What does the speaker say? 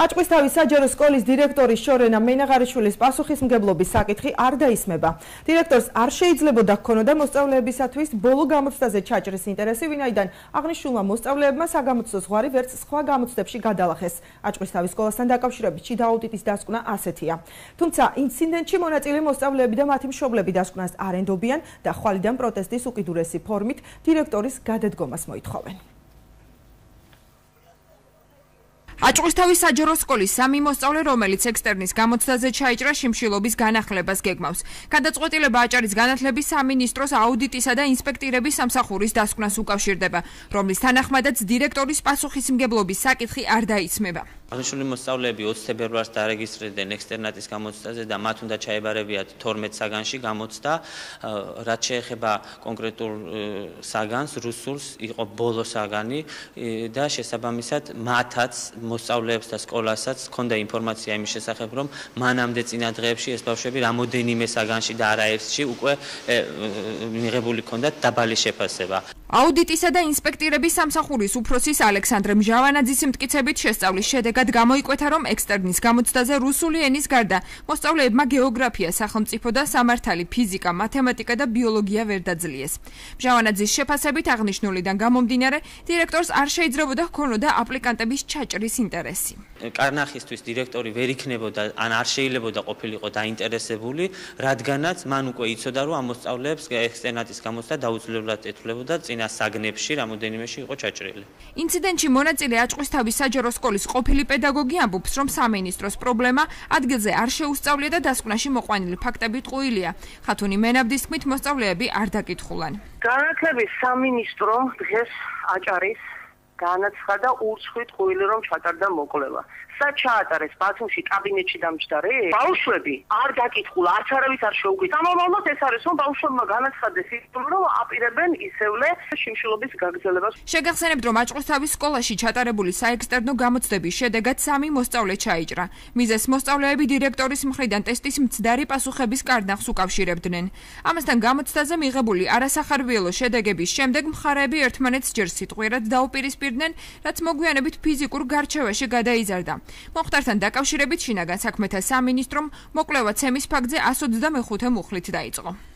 აჭყვისთავის საჯარო სკოლის დირექტორის შორენა მენაღარიშვილის პასუხისმგებლობის საკითხი არ დაისმება. დირექტორს არ შეიძლებოდა ჰქონოდა მოსწავლეებისათვის ბოლო გამოცდაზე ჩაჭრის ინტერესი, ვინაიდან აღნიშნულმა მოსწავლეებმა საგამოცდო ზღვარი ვერც სხვა გამოცდებში გადალახეს. აჭყვისთავის სკოლასთან დაკავშირებით შიდა აუდიტის დასკვნა ასეთია. თუმცა ინციდენტში მონაწილე მოსწავლეები და მათი მშობლები დასკვნას არ ენდობიან და ხვალიდან პროტესტის უკიდურესი ფორმით დირექტორის გადადგომას მოითხოვენ. აჭყვისთავის საჯარო სკოლის სამი მოსწავლე, რომელიც ექსტერნის გამოცდაზე ჩაიჭრა, შიმშილობის განახლებას გეგმავს. გადაწყვეტილება აჭარის განათლების სამინისტროს აუდიტისა და ინსპექტირების სამსახურის დასკვნას უკავშირდება, რომლის თანახმადაც დირექტორის პასუხისმგებლობის საკითხი არ დაისმება. აღნიშნული მოსწავლეები 20 თებერვალს დარეგისტრირდნენ ექსტერნატის გამოცდაზე და მათ უნდა ჩაებარებიათ 12 საგანში გამოცდა, რაც შეეხება კონკრეტულ საგანს, რუსულს, იყო ბოლო საგანი და შესაბამისად მათაც მოსწავლეებს და სკოლასაც ჰქონდა ინფორმაცია იმის შესახებ, რომ მანამდე წინა დღეებში ეს ბავშვები რამოდენიმე საგანში და არა ერთში უკვე მიღებული ჰქონდათ დაბალი შეფასება. აუდიტისა და ინსპექტირების სამსახურის უფროსის ალექსანდრე მჟავანაძის მტკიცებით შესწავლის შედეგად გამოიკვეთა, რომ ექსტერნის გამოცდაზე რუსული ენის გარდა მოსწავლეებმა გეოგრაფია, სახელმწიფო და სამართალი, ფიზიკა, მათემატიკა და ბიოლოგია ვერ დაძლიეს. მჟავანაძის შეფასებით აღნიშნულიდან გამომდინარე, დირექტორს არ შეიძლებოდა ჰქონოდა აპლიკანტების ჩაჭრის ინტერესი. კარნახისთვის დირექტორი ვერ იქნებოდა ან არ შეიძლებოდა ყოფილიყო დაინტერესებული, რადგანაც მან უკვე იცოდა, რომ ამ მოსწავლეებს ექსტერნატის გამოცდა დაუძლებლად ეთვლებოდა წინა საგნებში, რამოდენიმეში იყო ჩაჭრილი. ინციდენტში მონაწილე აჭყვისთავის საჯარო სკოლის ყოფილი პედაგოგი ამბობს, რომ სამინისტროს პრობლემა ადგილზე არ შეუსწავლია და დასკვნაში მოყვანილი ფაქტები ტყუილია. ხათუნი მენაბდის თქმით, მოსწავლეები არ დაკითხულან. განათლების სამინისტრომ დღეს აჭარის განაცხადა ურცხვით ყუილი, რომ ჩატარდა მოკვლევა. სად ჩაატარეს ბათუმში კაბინეტში დამჯდარი? ბავშვები არ დაკითხულა, არც არავის არ შეუკვით. ამავდროულად ეს არის, რომ ბავშვებმა განაცხადეს ისე, რომ აპირებენ ისევლე შიმშილობის გაგრძელებას. შეგახსენებთ, რომ აჭყვისთავის სკოლაში ჩატარებული საექსტერნო გამოცდების შედეგად 3 მოსწავლე ჩაიჭრა. მიზეს მოსწავლეები დირექტორის მხრიდან ტესტის მცდარი პასუხების კარნახს უკავშირებდნენ. ამასთან გამოცდაზე მიღებული არასახარბიელო შედეგების შემდეგ მხარეები ერთმანეთს ჯერ სიტყვიერად დაუპირისპირდნენ, რაც მოგვიანებით ფიზიკურ გარჩევაში გადაიზარდა. მოხდართან დაკავშირებით შინაგან საქმეთა სამინისტრომ მოკვლევა ცემის ფაქტზე 125 მუხლით დაიწყო.